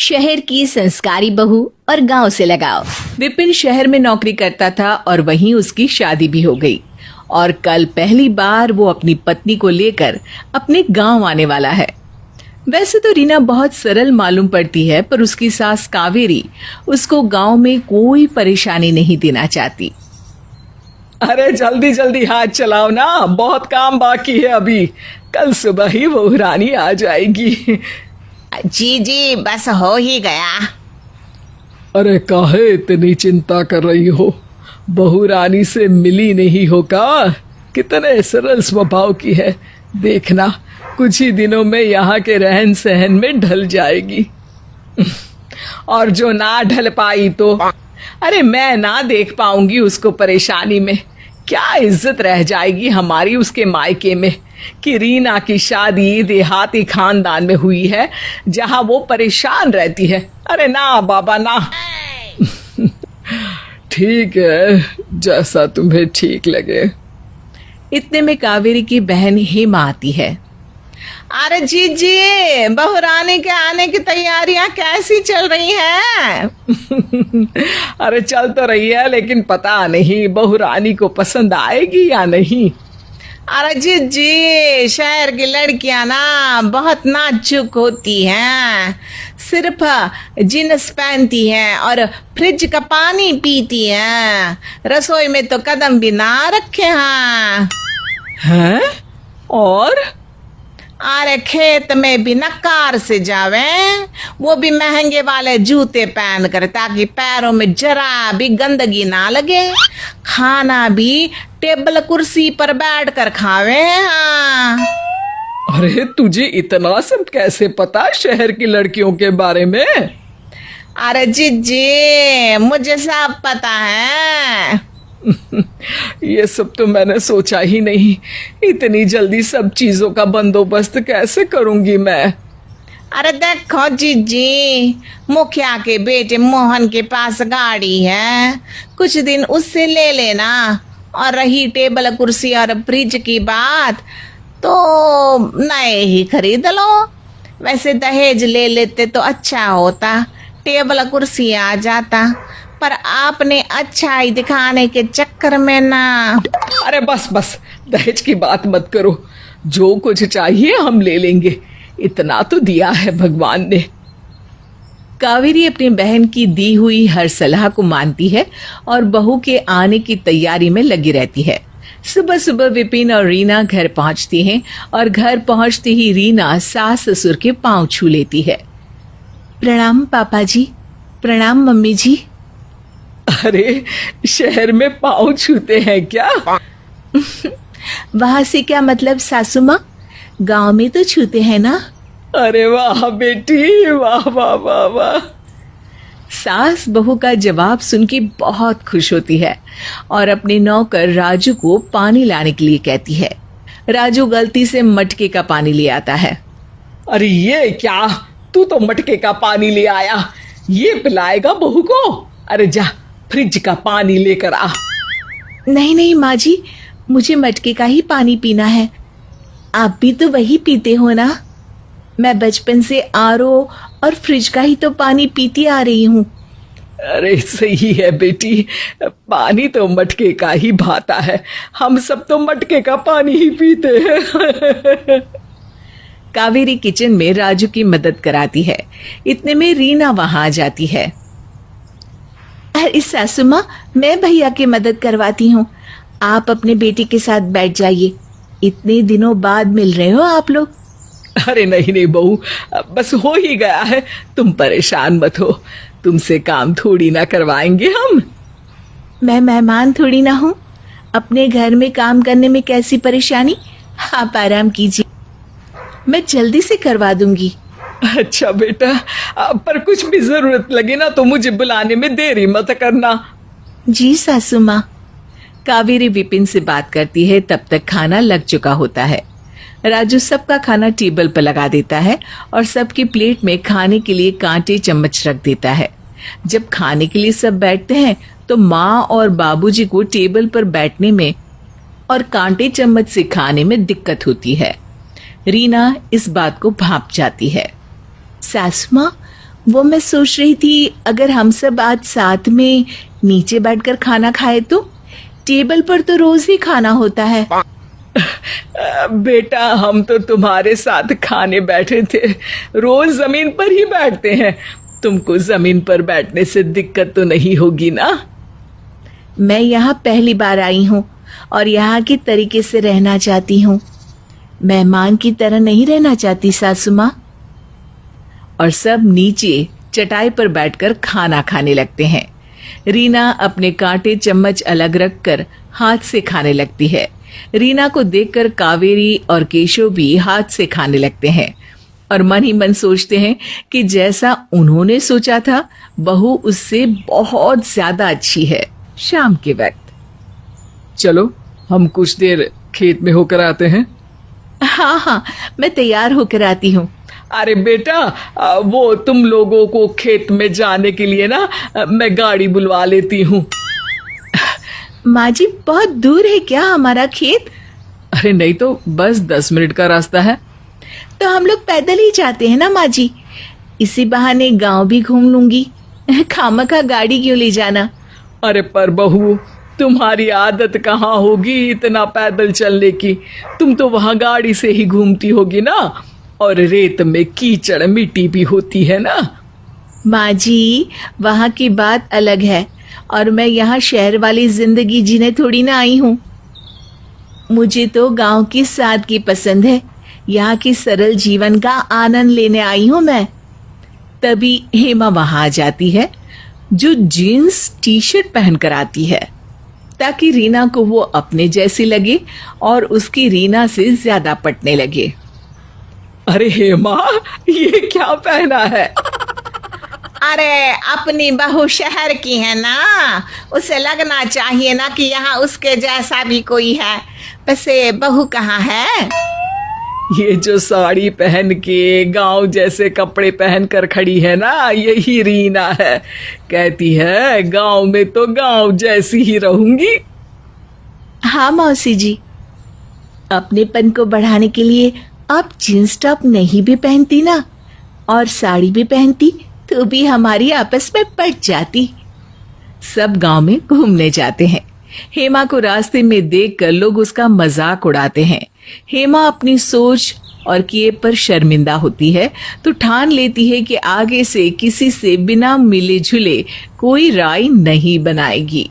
शहर की संस्कारी बहू और गांव से लगाव। विपिन शहर में नौकरी करता था और वहीं उसकी शादी भी हो गई और कल पहली बार वो अपनी पत्नी को लेकर अपने गांव आने वाला है। वैसे तो रीना बहुत सरल मालूम पड़ती है, पर उसकी सास कावेरी उसको गांव में कोई परेशानी नहीं देना चाहती। अरे जल्दी जल्दी हाथ चलाओ ना, बहुत काम बाकी है अभी। कल सुबह ही वो रानी आ जाएगी। जी जी बस हो ही गया। अरे काहे इतनी चिंता कर रही हो? बहू रानी से मिली नहीं हो का? कितने सरल स्वभाव की है, देखना कुछ ही दिनों में यहाँ के रहन सहन में ढल जाएगी। और जो ना ढल पाई तो अरे मैं ना देख पाऊंगी उसको परेशानी में। क्या इज्जत रह जाएगी हमारी उसके मायके में कि रीना की शादी देहाती खानदान में हुई है जहां वो परेशान रहती है। अरे ना बाबा ना। ठीक है, जैसा तुम्हें ठीक लगे। इतने में कावेरी की बहन हेमा आती है। अरे जी जी, बहू रानी के आने की तैयारियां कैसी चल रही हैं? अरे चल तो रही है, लेकिन पता नहीं बहू रानी को पसंद आएगी या नहीं। अरे जी जी, शहर की लड़कियां ना बहुत नाजुक होती हैं, सिर्फ जीन्स पहनती हैं और फ्रिज का पानी पीती हैं, रसोई में तो कदम भी ना रखे हैं। और अरे खेत में भी न कार से जावे, वो भी महंगे वाले जूते पहन कर, ताकि पैरों में जरा भी गंदगी ना लगे। खाना भी टेबल कुर्सी पर बैठ कर खावे। हाँ। अरे तुझे इतना सब कैसे पता शहर की लड़कियों के बारे में? अरे जी मुझे सब पता है। ये सब तो मैंने सोचा ही नहीं। इतनी जल्दी सब चीजों का बंदोबस्त कैसे करूंगी मैं? अरे देखो जीजी, मुखिया के बेटे मोहन के पास गाड़ी है, कुछ दिन उससे ले लेना। और रही टेबल कुर्सी और फ्रिज की बात, तो नए ही खरीद लो। वैसे दहेज ले लेते तो अच्छा होता, टेबल कुर्सी आ जाता, पर आपने अच्छाई दिखाने के चक्कर में ना। अरे बस बस, दहेज की बात मत करो। जो कुछ चाहिए हम ले लेंगे, इतना तो दिया है भगवान ने। कावेरी अपनी बहन की दी हुई हर सलाह को मानती है और बहू के आने की तैयारी में लगी रहती है। सुबह सुबह विपिन और रीना घर पहुंचती हैं और घर पहुंचते ही रीना सास ससुर के पांव छू लेती है। प्रणाम पापा जी, प्रणाम मम्मी जी। अरे शहर में पाँव छूते हैं क्या? वहां से क्या मतलब सासू माँ, गाँव में तो छूते हैं ना। अरे वाह बेटी, वाह वाह वाह वाह। सास बहू का जवाब सुन के बहुत खुश होती है और अपने नौकर राजू को पानी लाने के लिए कहती है। राजू गलती से मटके का पानी ले आता है। अरे ये क्या, तू तो मटके का पानी ले आया, ये पिलाएगा बहू को? अरे जा फ्रिज का पानी लेकर आ। नहीं नहीं माँ जी, मुझे मटके का ही पानी पीना है। आप भी तो वही पीते हो ना। मैं बचपन से आरओ और फ्रिज का ही तो पानी पीती आ रही हूँ। अरे सही है बेटी, पानी तो मटके का ही भाता है, हम सब तो मटके का पानी ही पीते हैं। कावेरी किचन में राजू की मदद कराती है। इतने में रीना वहां आ जाती है। अरे सासू माँ, मैं भैया की मदद करवाती हूँ, आप अपने बेटी के साथ बैठ जाइए। इतने दिनों बाद मिल रहे हो आप लोग। अरे नहीं नहीं बहू, बस हो ही गया है, तुम परेशान मत हो, तुमसे काम थोड़ी ना करवाएंगे हम। मैं मेहमान थोड़ी ना हूँ, अपने घर में काम करने में कैसी परेशानी। आप आराम कीजिए, मैं जल्दी से करवा दूंगी। अच्छा बेटा, पर कुछ भी जरूरत लगे ना तो मुझे बुलाने में देरी मत करना। जी सासू माँ। कावेरी विपिन से बात करती है, तब तक खाना लग चुका होता है। राजू सबका खाना टेबल पर लगा देता है और सबकी प्लेट में खाने के लिए कांटे चम्मच रख देता है। जब खाने के लिए सब बैठते हैं तो माँ और बाबूजी को टेबल पर बैठने में और कांटे चम्मच से खाने में दिक्कत होती है। रीना इस बात को भांप जाती है। सासू माँ, वो मैं सोच रही थी अगर हम सब आज साथ में नीचे बैठकर खाना खाए तो टेबल पर तो रोज ही खाना होता है। बेटा हम तो तुम्हारे साथ खाने बैठे थे, रोज जमीन पर ही बैठते हैं। तुमको जमीन पर बैठने से दिक्कत तो नहीं होगी ना? मैं यहाँ पहली बार आई हूँ और यहाँ के तरीके से रहना चाहती हूँ। मेहमान की तरह नहीं रहना चाहती सासू माँ। और सब नीचे चटाई पर बैठकर खाना खाने लगते हैं। रीना अपने कांटे चम्मच अलग रखकर हाथ से खाने लगती है। रीना को देखकर कावेरी और केशव भी हाथ से खाने लगते हैं और मन ही मन सोचते हैं कि जैसा उन्होंने सोचा था बहू उससे बहुत ज्यादा अच्छी है। शाम के वक्त चलो हम कुछ देर खेत में होकर आते हैं। हाँ हाँ, मैं तैयार होकर आती हूँ। अरे बेटा वो तुम लोगों को खेत में जाने के लिए ना मैं गाड़ी बुलवा लेती हूँ। माँ जी बहुत दूर है क्या हमारा खेत? अरे नहीं तो बस 10 मिनट का रास्ता है। तो हम लोग पैदल ही जाते हैं ना माँ जी, इसी बहाने गांव भी घूम लूंगी। खामखा गाड़ी क्यों ले जाना? अरे पर बहू तुम्हारी आदत कहाँ होगी इतना पैदल चलने की? तुम तो वहाँ गाड़ी से ही घूमती होगी ना, और रेत में कीचड़ मिट्टी भी होती है ना। माँ जी वहाँ की बात अलग है और मैं यहाँ शहर वाली जिंदगी जीने थोड़ी ना आई हूँ। मुझे तो गांव की सादगी पसंद है, यहाँ की सरल जीवन का आनंद लेने आई हूँ मैं। तभी हेमा वहां आ जाती है जो जीन्स टी शर्ट पहन कर आती है ताकि रीना को वो अपने जैसी लगे और उसकी रीना से ज्यादा पटने लगे। अरे हेमा ये क्या पहना है? अरे अपनी बहू शहर की है ना, उसे लगना चाहिए ना कि यहाँ उसके जैसा भी कोई है। वैसे बहू कहाँ है? ये जो साड़ी पहन के गांव जैसे कपड़े पहन कर खड़ी है ना, यही रीना है। कहती है गांव में तो गांव जैसी ही रहूंगी। हाँ मौसी जी, अपनेपन को बढ़ाने के लिए आप जींस टॉप नहीं भी पहनती ना और साड़ी भी पहनती तो भी हमारी आपस में पट जाती। सब गांव में घूमने जाते हैं। हेमा को रास्ते में देखकर लोग उसका मजाक उड़ाते हैं। हेमा अपनी सोच और किए पर शर्मिंदा होती है तो ठान लेती है कि आगे से किसी से बिना मिले जुले कोई राय नहीं बनाएगी।